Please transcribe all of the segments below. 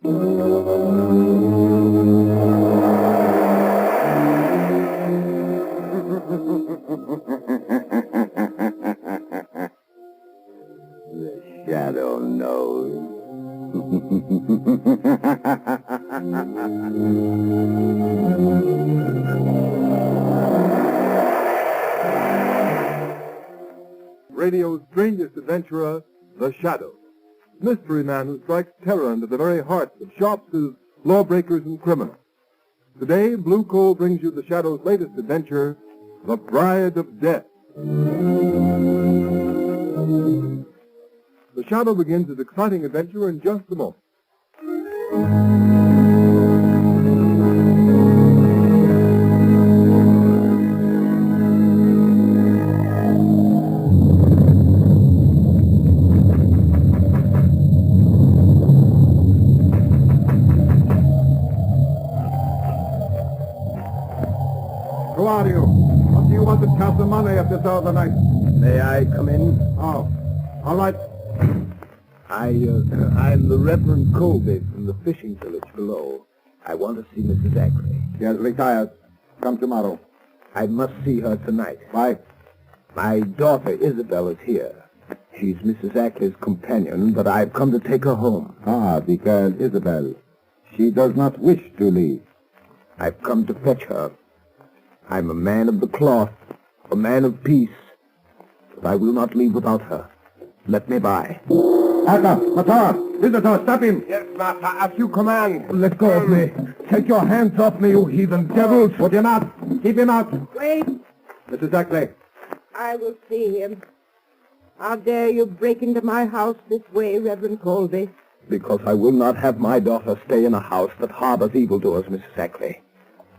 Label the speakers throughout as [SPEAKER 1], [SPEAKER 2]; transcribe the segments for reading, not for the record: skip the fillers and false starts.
[SPEAKER 1] The shadow knows.
[SPEAKER 2] Radio's strangest adventurer, The Shadow. Mystery man who strikes terror into the very hearts of shopsers, lawbreakers, and criminals. Today, Blue Coal brings you The Shadow's latest adventure, The Bride of Death. The Shadow begins his exciting adventure in just a moment. Who are you? What do you want to Castle Money at this hour of the night?
[SPEAKER 1] May I come in?
[SPEAKER 2] Oh, all right.
[SPEAKER 1] I'm the Reverend Colby from the fishing village below. I want to see Mrs. Ackley.
[SPEAKER 2] She has retired. Come tomorrow.
[SPEAKER 1] I must see her tonight.
[SPEAKER 2] Why?
[SPEAKER 1] My daughter Isabel is here. She's Mrs. Ackley's companion, but I've come to take her home.
[SPEAKER 2] Ah, the girl Isabel. She does not wish to leave.
[SPEAKER 1] I've come to fetch her. I'm a man of the cloth, a man of peace, but I will not leave without her. Let me by.
[SPEAKER 2] Aka, Matar, visitor, stop him.
[SPEAKER 1] Yes, master, as you command.
[SPEAKER 2] Let go of me. Take your hands off me, you heathen devils. Put him out. Keep him out.
[SPEAKER 3] Wait,
[SPEAKER 2] Mrs. Ackley.
[SPEAKER 3] I will see him. How dare you break into my house this way, Reverend Colby?
[SPEAKER 1] Because I will not have my daughter stay in a house that harbors evildoers, Mrs. Ackley.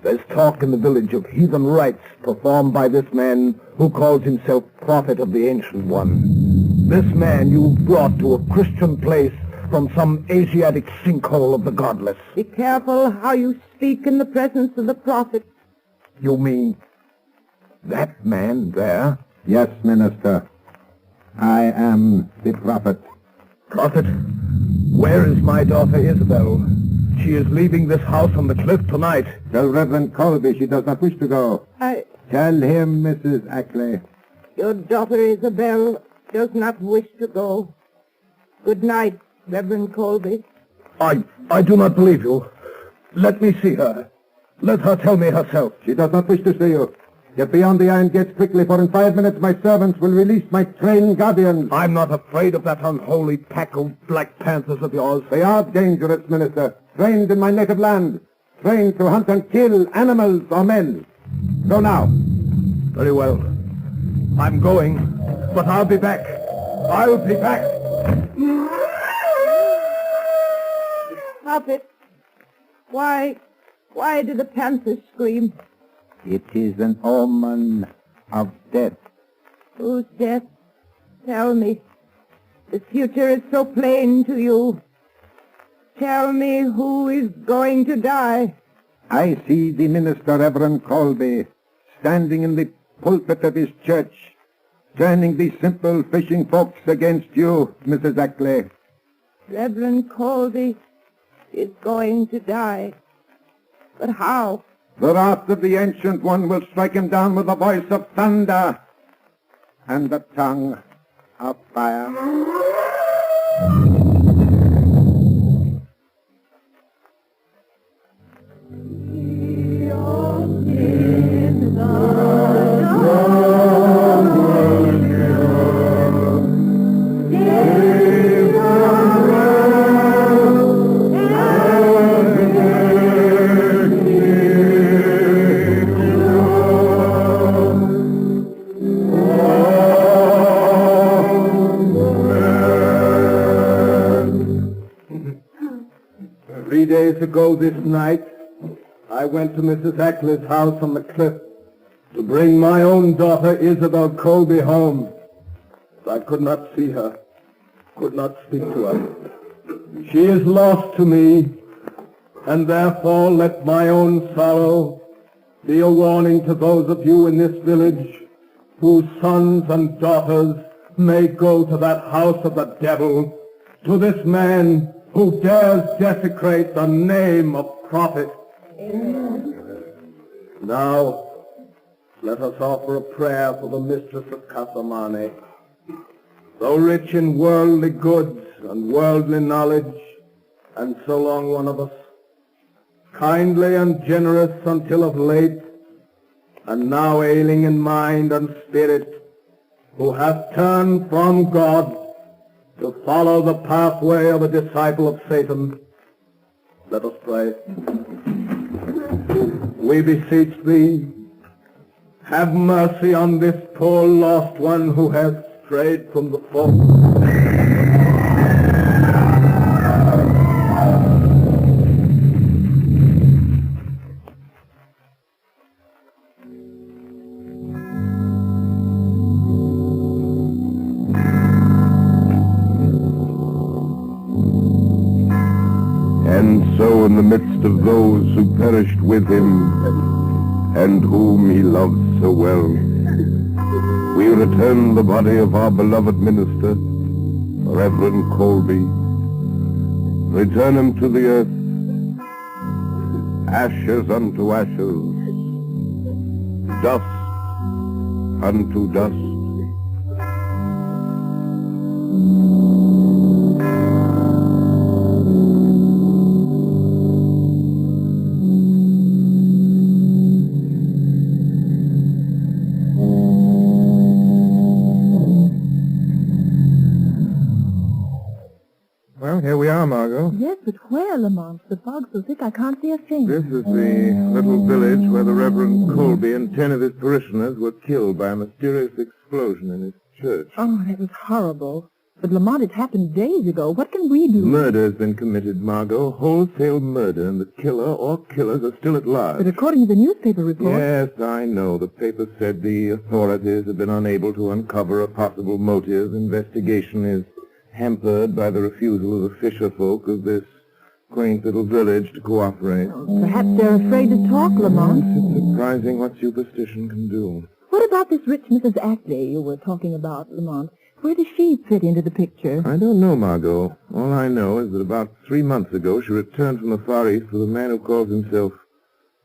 [SPEAKER 1] There's talk in the village of heathen rites performed by this man who calls himself Prophet of the Ancient One. This man you brought to a Christian place from some Asiatic sinkhole of the godless.
[SPEAKER 3] Be careful how you speak in the presence of the prophet.
[SPEAKER 1] You mean that man there?
[SPEAKER 2] Yes, Minister. I am the prophet.
[SPEAKER 1] Prophet, where is my daughter Isabel? She is leaving this house on the cliff tonight.
[SPEAKER 2] Tell Reverend Colby she does not wish to go. Tell him, Mrs. Ackley.
[SPEAKER 3] Your daughter Isabel does not wish to go. Good night, Reverend Colby.
[SPEAKER 1] I do not believe you. Let me see her. Let her tell me herself.
[SPEAKER 2] She does not wish to see you. Get beyond the iron gates quickly, for in 5 minutes my servants will release my trained guardians.
[SPEAKER 1] I'm not afraid of that unholy pack of Black Panthers of yours.
[SPEAKER 2] They are dangerous, Minister. Trained in my native land. Trained to hunt and kill animals or men. Go now.
[SPEAKER 1] Very well. I'm going, but I'll be back. I'll be back.
[SPEAKER 3] Prophet, why do the panthers scream?
[SPEAKER 2] It is an omen of death.
[SPEAKER 3] Whose death? Tell me. The future is so plain to you. Tell me who is going to die.
[SPEAKER 2] I see the minister, Reverend Colby, standing in the pulpit of his church, turning the simple fishing folks against you, Mrs. Ackley.
[SPEAKER 3] Reverend Colby is going to die. But how?
[SPEAKER 2] The wrath of the Ancient One will strike him down with the voice of thunder and the tongue of fire.
[SPEAKER 1] Ago this night, I went to Mrs. Ackley's house on the cliff to bring my own daughter Isabel Colby home. But I could not see her, could not speak to her. She is lost to me, and therefore let my own sorrow be a warning to those of you in this village whose sons and daughters may go to that house of the devil, to this man who dares desecrate the name of prophet. Now, let us offer a prayer for the mistress of Casamane. So rich in worldly goods and worldly knowledge, and so long one of us, kindly and generous until of late, and now ailing in mind and spirit, who hath turned from God to follow the pathway of a disciple of Satan. Let us pray. We beseech thee, have mercy on this poor lost one who has strayed from the fold.
[SPEAKER 2] And so in the midst of those who perished with him, and whom he loved so well, we return the body of our beloved minister, Reverend Colby. Return him to the earth, ashes unto ashes, dust unto dust.
[SPEAKER 4] Well, here we are, Margot.
[SPEAKER 3] Yes, but where, Lamont? The fog's so thick I can't see a thing.
[SPEAKER 4] This is the little village where the Reverend Colby and 10 of his parishioners were killed by a mysterious explosion in his church.
[SPEAKER 3] Oh, that was horrible. But, Lamont, it happened days ago. What can we do?
[SPEAKER 4] Murder has been committed, Margot. Wholesale murder, and the killer or killers are still at large.
[SPEAKER 3] But according to the newspaper report...
[SPEAKER 4] Yes, I know. The paper said the authorities have been unable to uncover a possible motive. Investigation is hampered by the refusal of the fisher folk of this quaint little village to cooperate.
[SPEAKER 3] Perhaps they're afraid to talk, Lamont.
[SPEAKER 4] It's surprising what superstition can do.
[SPEAKER 3] What about this rich Mrs. Ackley you were talking about, Lamont? Where does she fit into the picture?
[SPEAKER 4] I don't know, Margot. All I know is that about 3 months ago she returned from the Far East with a man who calls himself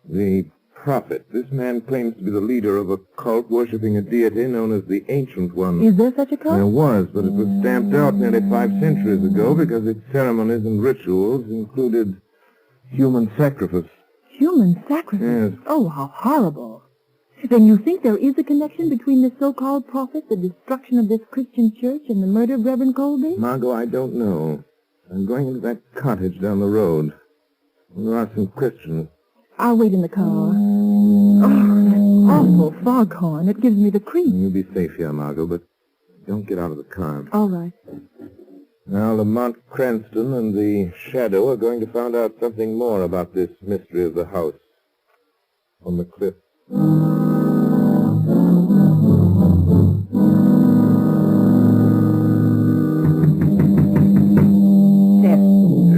[SPEAKER 4] the Prophet. This man claims to be the leader of a cult worshipping a deity known as the Ancient One.
[SPEAKER 3] Is there such a cult?
[SPEAKER 4] There was, but it was stamped out nearly 5 centuries ago because its ceremonies and rituals included human sacrifice.
[SPEAKER 3] Human sacrifice?
[SPEAKER 4] Yes.
[SPEAKER 3] Oh, how horrible. Then you think there is a connection between this so-called prophet, the destruction of this Christian church, and the murder of Reverend Colby?
[SPEAKER 4] Margot, I don't know. I'm going into that cottage down the road. There are some Christians.
[SPEAKER 3] I'll wait in the car. Oh, that awful foghorn. It gives me the creeps.
[SPEAKER 4] You'll be safe here, Margot, but don't get out of the car.
[SPEAKER 3] All right.
[SPEAKER 4] Now, Lamont Cranston and the Shadow are going to find out something more about this mystery of the house on the cliff.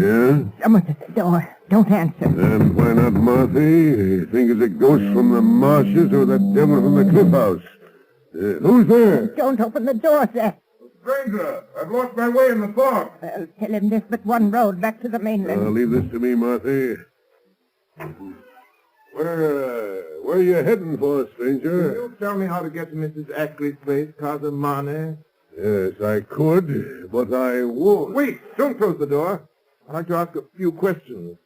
[SPEAKER 2] Yes?
[SPEAKER 3] Someone's at the door. Don't answer.
[SPEAKER 2] And why not, Marthy? Think it's a ghost from the marshes or that devil from the cliff house? Who's there?
[SPEAKER 3] Don't open the door, sir.
[SPEAKER 2] Stranger, I've lost my way in the fog.
[SPEAKER 3] Well, tell him there's but one road back to the mainland.
[SPEAKER 2] Leave this to me, Marthy. Where are you heading for, stranger?
[SPEAKER 4] Can you tell me how to get to Mrs. Ackley's place, Casamane?
[SPEAKER 2] Yes, I could, but I won't.
[SPEAKER 4] Wait! Don't close the door. I'd like to ask a few questions.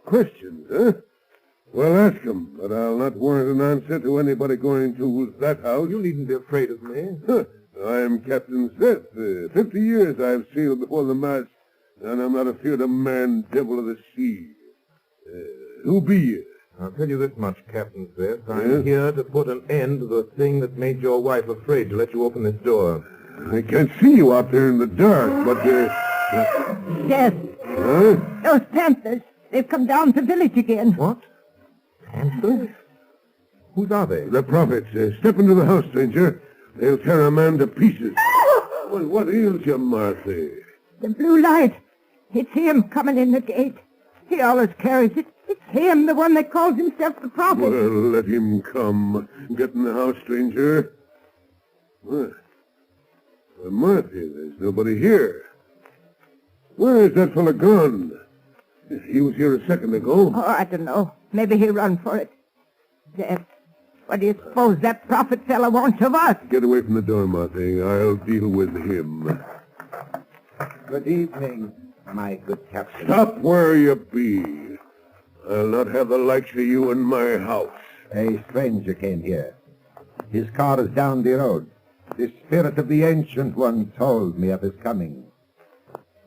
[SPEAKER 2] Questions, huh? Well, ask 'em, but I'll not warrant an answer to anybody going to that house.
[SPEAKER 4] You needn't be afraid of me.
[SPEAKER 2] I'm Captain Seth. 50 years I've sailed before the mast, and I'm not afeard of man, devil of the sea. Who be you?
[SPEAKER 4] I'll tell you this much, Captain Seth.
[SPEAKER 2] Yes?
[SPEAKER 4] I'm here to put an end to the thing that made your wife afraid to let you open this door.
[SPEAKER 2] I can't see you out there in the dark, but,
[SPEAKER 3] Yes,
[SPEAKER 2] huh?
[SPEAKER 3] those panthers. They've come down the village again.
[SPEAKER 4] What? Panthers? Whose are they?
[SPEAKER 2] The prophets. Step into the house, stranger. They'll tear a man to pieces. Well, what ails you, Marthy?
[SPEAKER 3] The blue light. It's him coming in the gate. He always carries it. It's him, the one that calls himself the prophet.
[SPEAKER 2] Well, let him come. Get in the house, stranger. Well, Marthy, there's nobody here.
[SPEAKER 1] Where is that fellow gone? He was here a second ago.
[SPEAKER 3] Oh, I don't know. Maybe he run for it. Death. What do you suppose that prophet fella wants of us?
[SPEAKER 1] Get away from the door, Marty. I'll deal with him.
[SPEAKER 5] Good evening, my good captain.
[SPEAKER 1] Stop where you be. I'll not have the likes of you in my house.
[SPEAKER 5] A stranger came here. His car is down the road. The spirit of the Ancient One told me of his coming.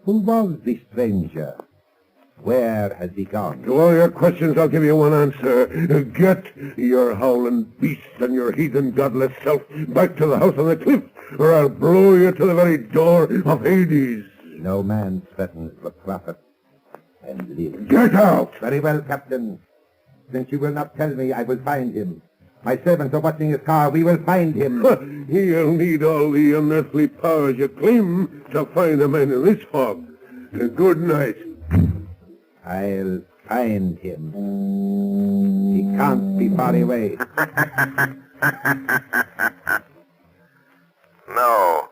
[SPEAKER 5] Who was the stranger? Where has he gone?
[SPEAKER 1] To all your questions, I'll give you one answer. Get your howling beast and your heathen godless self back to the house on the cliff, or I'll blow you to the very door of Hades.
[SPEAKER 5] No man threatens the prophet and lives.
[SPEAKER 1] Get out!
[SPEAKER 5] Very well, Captain. Since you will not tell me, I will find him. My servants are watching his car. We will find him.
[SPEAKER 1] He'll need all the unearthly powers you claim to find a man in this fog. Good night.
[SPEAKER 5] I'll find him. He can't be far away.
[SPEAKER 4] No.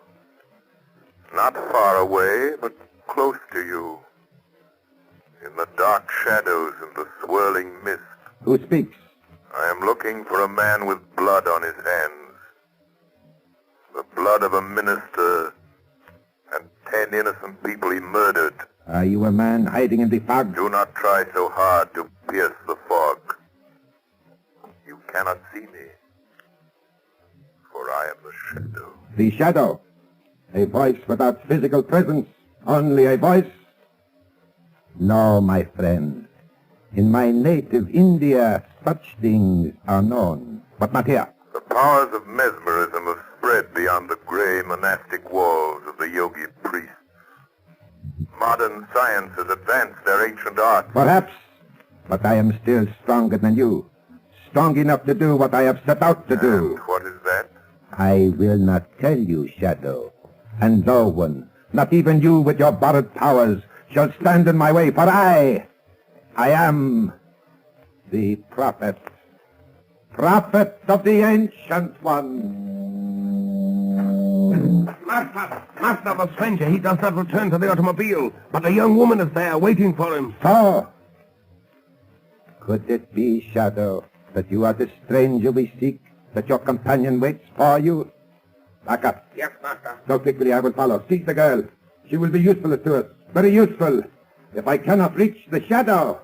[SPEAKER 4] Not far away, but close to you. In the dark shadows and the swirling mist.
[SPEAKER 5] Who speaks?
[SPEAKER 4] I am looking for a man with blood on his hands. The blood of a minister and 10 innocent people he murdered.
[SPEAKER 5] Are you a man hiding in the fog?
[SPEAKER 4] Do not try so hard to pierce the fog. You cannot see me, for I am the shadow.
[SPEAKER 5] The shadow. A voice without physical presence. Only a voice. No, my friend. In my native India, such things are known, but not here.
[SPEAKER 4] The powers of mesmerism have spread beyond the gray monastic walls of the yogi priests. Modern science has advanced their ancient art.
[SPEAKER 5] Perhaps, but I am still stronger than you. Strong enough to do what I have set out to do.
[SPEAKER 4] And what is that?
[SPEAKER 5] I will not tell you, Shadow. And no one, not even you with your borrowed powers, shall stand in my way, for I am the prophet. Prophet of the Ancient One.
[SPEAKER 1] Master, the stranger, he does not return to the automobile, but a young woman is there waiting for him.
[SPEAKER 5] So, could it be, Shadow, that you are the stranger we seek, that your companion waits for you? Back up.
[SPEAKER 1] Yes, master.
[SPEAKER 5] So quickly I will follow. Seize the girl. She will be useful to us. Very useful. If I cannot reach the Shadow,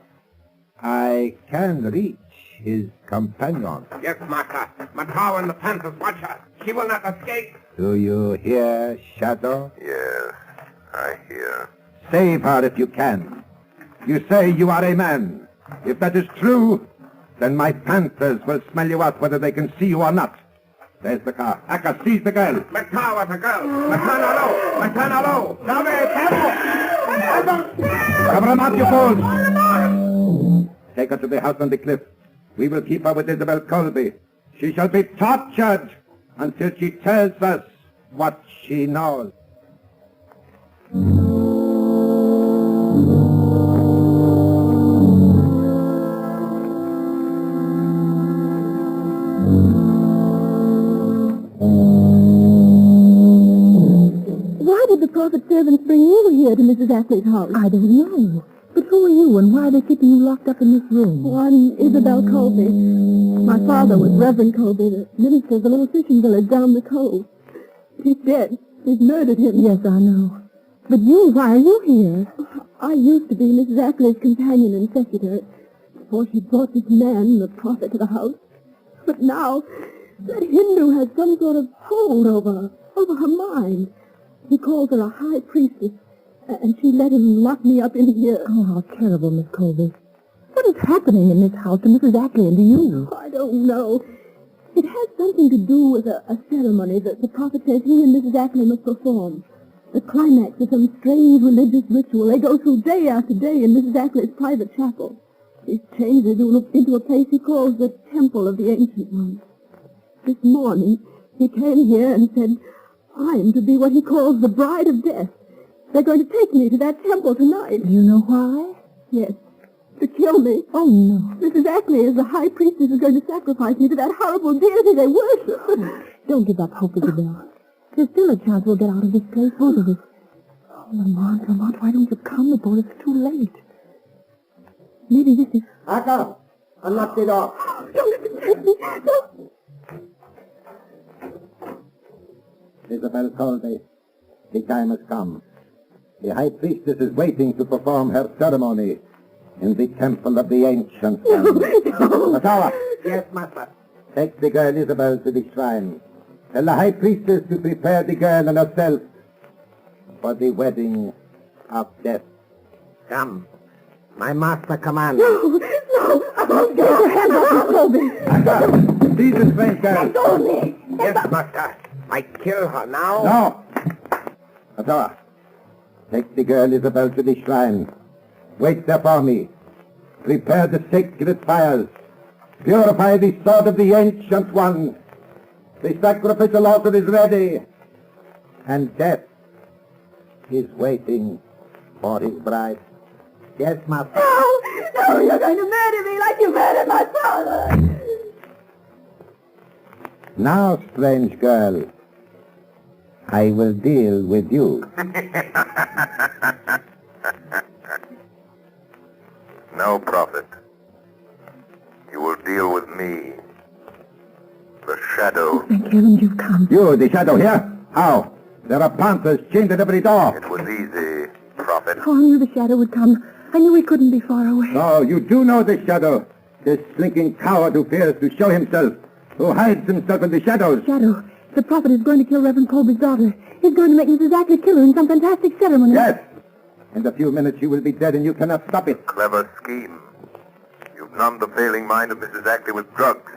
[SPEAKER 5] I can reach his companion.
[SPEAKER 1] Yes, master. Matau and the Panthers watch her. She will not escape.
[SPEAKER 5] Do you hear, Shadow?
[SPEAKER 4] Yes, I hear.
[SPEAKER 5] Save her if you can. You say you are a man. If that is true, then my Panthers will smell you out whether they can see you or not. There's the car. Akka, seize the girl.
[SPEAKER 1] Matau and the girl. Matana low.
[SPEAKER 5] Cover him up, you fools. Take her to the house on the cliff. We will keep her with Isabel Colby. She shall be tortured until she tells us what she knows.
[SPEAKER 6] Why did the prophet's servants bring you here to Mrs. Ashley's house? I don't know. But who are you, and why are they keeping you locked up in this room? Oh, I'm Isabel Colby. My father was Reverend Colby, the minister of the little fishing village down the cove. He's dead. He's murdered him. Yes, I know. But why are you here? I used to be Mrs. Ashley's companion and secretary before she brought this man, the prophet, to the house. But now, that Hindu has some sort of hold over her mind. He calls her a high priestess, and she let him lock me up in here. Oh, how terrible, Miss Colby. What is happening in this house to Mrs. Ackley and to you? I don't know. It has something to do with a ceremony that the prophet says he and Mrs. Ackley must perform. The climax of some strange religious ritual they go through day after day in Mrs. Ackley's private chapel. He's changed it into a place he calls the Temple of the Ancient One. This morning, he came here and said, I'm to be what he calls the bride of death. They're going to take me to that temple tonight. Do you know why? Yes. To kill me. Oh, no. Mrs. Ackley, as the high priestess, is going to sacrifice me to that horrible deity they worship. Don't give up hope, Isabel. There's still a chance we'll get out of this place, both of us. Lamont, why don't you come before it's too late? Maybe this is...
[SPEAKER 5] Aka, unlock the door.
[SPEAKER 6] Don't let them take me. No.
[SPEAKER 5] Isabel Colby, the time has come. The high priestess is waiting to perform her ceremony in the temple of the ancient one. Matawa. Yes, master. Take the girl Isabel to the shrine. Tell the high priestess to prepare the girl and herself for the wedding of death. Come. My master commands.
[SPEAKER 6] No, I won't go. Get your hands off me, Colby.
[SPEAKER 5] Seize the strange girl.
[SPEAKER 6] Let go of me.
[SPEAKER 5] Yes, master. I kill her now. No. Matawa. Take the girl Isabel to the shrine. Wait there for me. Prepare the sacred fires. Purify the sword of the ancient one. The sacrificial altar is ready. And death is waiting for his bride. Yes, master.
[SPEAKER 6] No, you're going to murder me like you murdered my father.
[SPEAKER 5] Now, strange girl, I will deal with you.
[SPEAKER 4] No, Prophet. You will deal with me. The Shadow.
[SPEAKER 6] Thank heavens you've come.
[SPEAKER 5] You, the shadow here? How? There are panthers chained at every door.
[SPEAKER 4] It was easy, Prophet.
[SPEAKER 6] Oh, I knew the shadow would come. I knew he couldn't be far away.
[SPEAKER 5] No, you do know the shadow. This slinking coward who fears to show himself, who hides himself in the shadows.
[SPEAKER 6] Shadow, the prophet is going to kill Reverend Colby's daughter. He's going to make Mrs. Ackley kill her in some fantastic ceremony.
[SPEAKER 5] Yes. In a few minutes you will be dead and you cannot stop it.
[SPEAKER 4] Clever scheme. You've numbed the failing mind of Mrs. Ackley with drugs.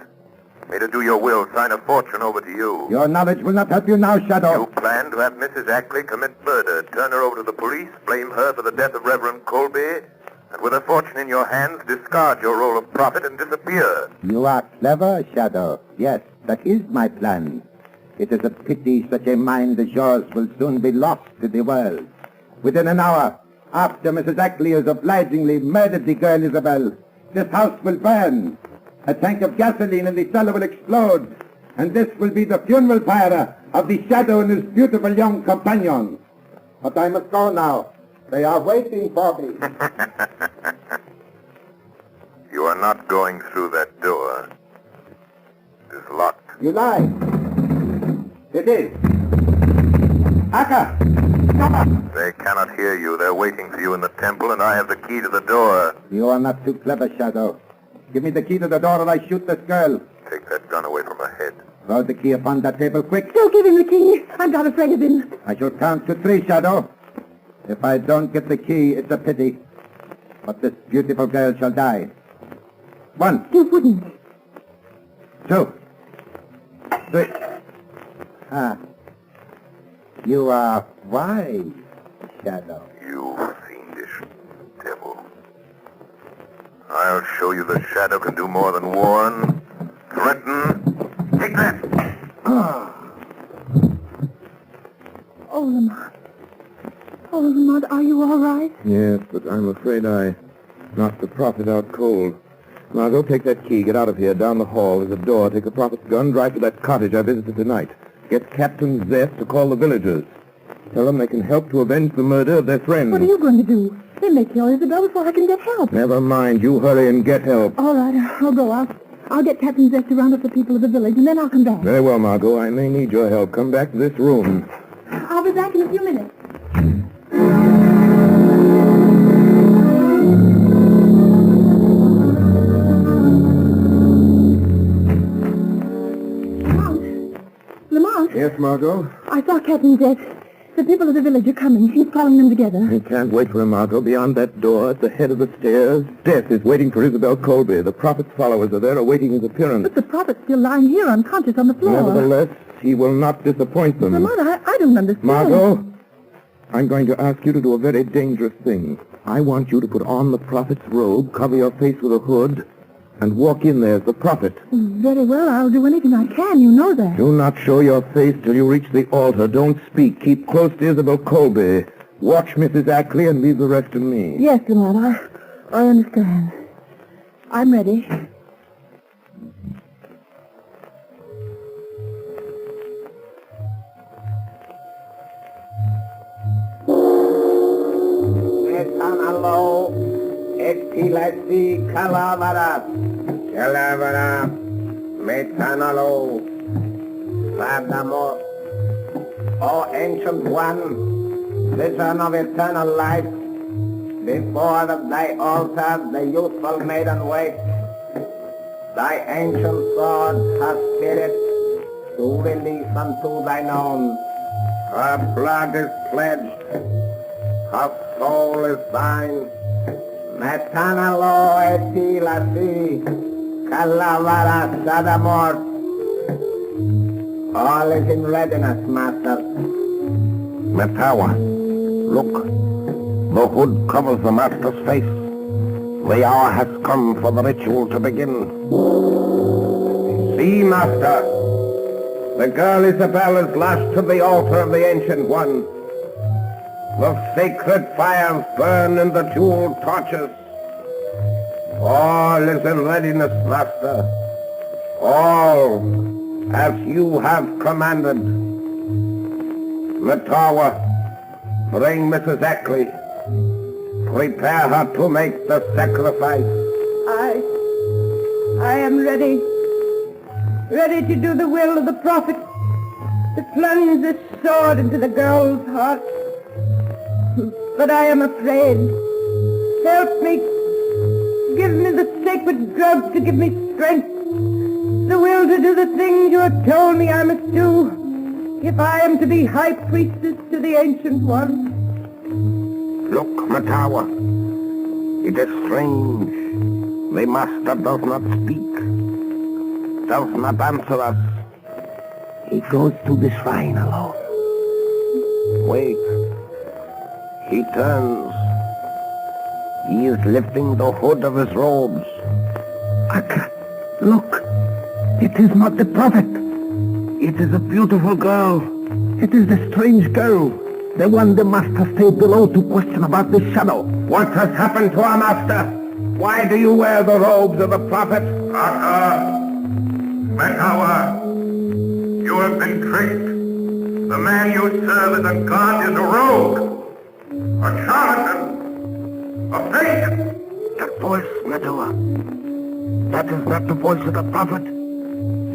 [SPEAKER 4] Made her do your will, sign a fortune over to you.
[SPEAKER 5] Your knowledge will not help you now, Shadow.
[SPEAKER 4] You plan to have Mrs. Ackley commit murder, turn her over to the police, blame her for the death of Reverend Colby, and with her fortune in your hands, discard your role of prophet and disappear.
[SPEAKER 5] You are clever, Shadow. Yes, that is my plan. It is a pity such a mind as yours will soon be lost to the world. Within an hour, after Mrs. Ackley has obligingly murdered the girl Isabel, this house will burn. A tank of gasoline in the cellar will explode. And this will be the funeral pyre of the Shadow and his beautiful young companion. But I must go now. They are waiting for me.
[SPEAKER 4] You are not going through that door. It is locked.
[SPEAKER 5] You lie. It is. Aka! Come on!
[SPEAKER 4] They cannot hear you. They're waiting for you in the temple, and I have the key to the door.
[SPEAKER 5] You are not too clever, Shadow. Give me the key to the door or I shoot this girl.
[SPEAKER 4] Take that gun away from her head.
[SPEAKER 5] Throw the key upon that table quick.
[SPEAKER 6] Don't give him the key. I'm not afraid of him.
[SPEAKER 5] I shall count to 3, Shadow. If I don't get the key, it's a pity. But this beautiful girl shall die. 1,
[SPEAKER 6] You wouldn't.
[SPEAKER 5] 2, 3. Ah. You are wise, Shadow.
[SPEAKER 4] You fiendish devil. I'll show you the Shadow can do more than warn. Threaten. Take that!
[SPEAKER 6] Oh, Lamont. Oh, Lamont, are you all right?
[SPEAKER 4] Yes, but I'm afraid I knocked the prophet out cold. Margot, take that key. Get out of here. Down the hall. There's a door. Take the prophet's gun. Drive to that cottage I visited tonight. Get Captain Zest to call the villagers. Tell them they can help to avenge the murder of their friend.
[SPEAKER 6] What are you going to do? They may kill Isabel before I can get help.
[SPEAKER 4] Never mind. You hurry and get help.
[SPEAKER 6] All right, I'll go. I'll get Captain Zest to round up the people of the village, and then I'll come back.
[SPEAKER 4] Very well, Margot. I may need your help. Come back to this room.
[SPEAKER 6] I'll be back in a few minutes. Lamont,
[SPEAKER 4] Yes, Margot?
[SPEAKER 6] I saw Captain Zest. The people of the village are coming. He's calling them together.
[SPEAKER 4] I can't wait for him, Margot. Beyond that door, at the head of the stairs, death is waiting for Isabel Colby. The prophet's followers are there awaiting his appearance.
[SPEAKER 6] But the prophet's still lying here unconscious on the floor.
[SPEAKER 4] Nevertheless, he will not disappoint them.
[SPEAKER 6] Lamont, I don't understand.
[SPEAKER 4] Margot, I'm going to ask you to do a very dangerous thing. I want you to put on the prophet's robe, cover your face with a hood, and walk in there as the prophet.
[SPEAKER 6] Very well, I'll do anything I can. You know that.
[SPEAKER 4] Do not show your face till you reach the altar. Don't speak. Keep close to Isabel Colby. Watch Mrs. Ackley and leave the rest to me.
[SPEAKER 6] Yes, Lamont, I understand. I'm ready.
[SPEAKER 5] Metanalo, Etilasi Calavara, Calavara, Metanalo, Sadamo, O ancient one, vision of eternal life, before thy altar the youthful maiden waits. Thy ancient sword, her spirit, to release unto thine own. Her blood is pledged, her soul is thine. Metanalo etilasi, Calavara Sadamort. All is in readiness, master. Metawa, look. The hood covers the master's face. The hour has come for the ritual to begin. See, master. The girl Isabel is lashed to the altar of the Ancient One. The sacred fires burn in the jeweled torches. All is in readiness, master. All as you have commanded. Metawa, bring Mrs. Ackley. Prepare her to make the sacrifice.
[SPEAKER 3] I am ready. Ready to do the will of the prophet, to plunge this sword into the girl's heart. But I am afraid. Help me. Give me the sacred drug to give me strength, the will to do the things you have told me I must do, if I am to be high priestess to the Ancient One.
[SPEAKER 5] Look, Matawa. It is strange. The master does not speak, does not answer us. He goes to the shrine alone. Wait. He turns. He is lifting the hood of his robes. Akka, look. It is not the prophet. It is a beautiful girl. It is the strange girl. The one the master stayed below to question about the shadow. What has happened to our master? Why do you wear the robes of the prophet?
[SPEAKER 4] Akka! Metawa! You have been tricked. The man you serve as a god is a rogue. A charlatan. A fake.
[SPEAKER 5] That voice, Metawa. That is not the voice of the prophet.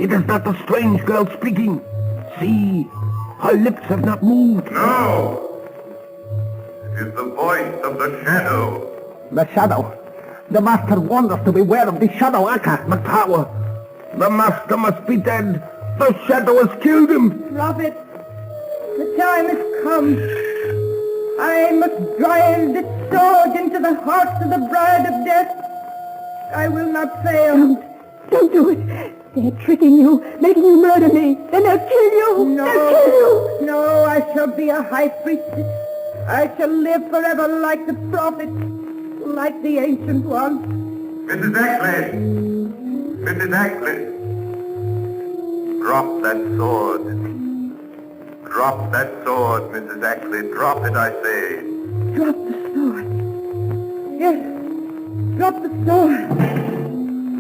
[SPEAKER 5] It is not the strange girl speaking. See, her lips have not moved.
[SPEAKER 4] No! It is the voice of the shadow.
[SPEAKER 5] The shadow. The master warned us to beware of the shadow, Akka, Matawa. The master must be dead. The shadow has killed him.
[SPEAKER 3] Prophet, the time has come. I must drive this sword into the hearts of the bride of death. I will not fail.
[SPEAKER 6] Don't do it. They're tricking you, making you murder me. Then they'll kill you.
[SPEAKER 3] No,
[SPEAKER 6] They'll kill you.
[SPEAKER 3] no, I shall be a high priestess. I shall live forever like the prophet, like the Ancient One.
[SPEAKER 4] Mrs. Ackley! Mrs. Ackley! Drop that sword. Drop that sword, Mrs. Ackley. Drop it, I say.
[SPEAKER 3] Drop the sword. Yes, drop the sword.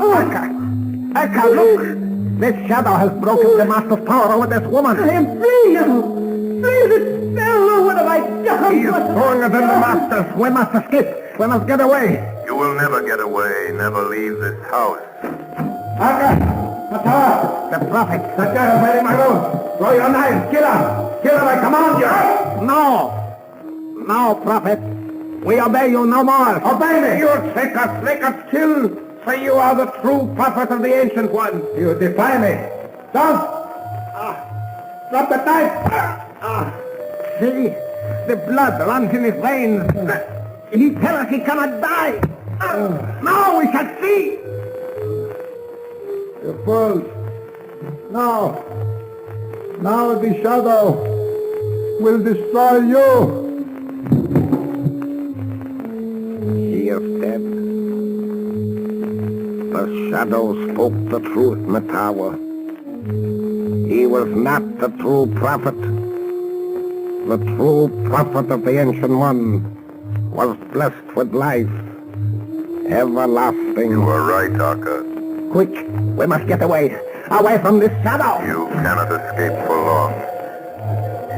[SPEAKER 3] Oh,
[SPEAKER 5] Akka, look! This shadow has broken the master's power over this woman.
[SPEAKER 3] I am free now. Free of the spell. Oh, what have I done?
[SPEAKER 5] He is stronger than the master. We must escape. We must get away.
[SPEAKER 4] You will never get away, never leave this house.
[SPEAKER 5] Akka! Matawa! The prophet! The girl is in my room! Throw your knife! Kill her! Kill her, I command you! No! No, prophet! We obey you no more! Obey me! You trick us, make us kill! Say you are the true prophet of the Ancient One! You defy me! Don't! Drop the knife! See? The blood runs in his veins! He tells us he cannot die! Now we shall see!
[SPEAKER 1] You fools! Now the shadow will destroy you!
[SPEAKER 5] He is dead. The shadow spoke the truth, Matawa. He was not the true prophet. The true prophet of the Ancient One was blessed with life, everlasting.
[SPEAKER 4] You are right, Akka.
[SPEAKER 5] Quick, we must get away from this shadow.
[SPEAKER 4] You cannot escape for long.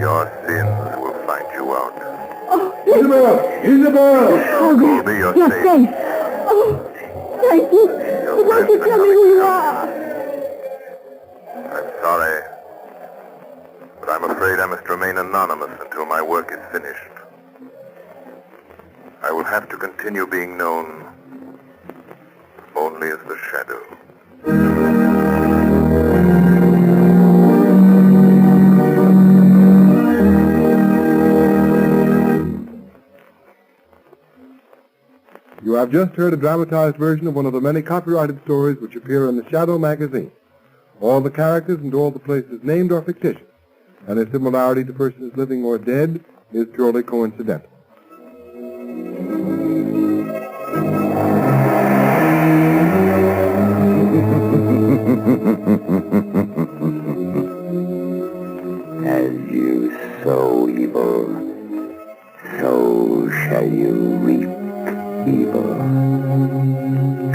[SPEAKER 4] Your sins will find you out.
[SPEAKER 6] Oh,
[SPEAKER 2] Isabel! Isabel!
[SPEAKER 6] Oh,
[SPEAKER 4] Colby,
[SPEAKER 6] you're
[SPEAKER 4] you're
[SPEAKER 6] safe. Oh, thank you. But won't you tell me who you are?
[SPEAKER 4] I'm sorry, but I'm afraid I must remain anonymous until my work is finished. I will have to continue being known only as the Shadow.
[SPEAKER 2] You have just heard a dramatized version of one of the many copyrighted stories which appear in the Shadow magazine. All the characters and all the places named are fictitious, and their similarity to persons living or dead is purely coincidental.
[SPEAKER 5] As you sow evil, so shall you reap evil.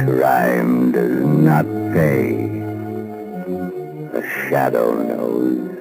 [SPEAKER 5] Crime does not pay. The Shadow knows.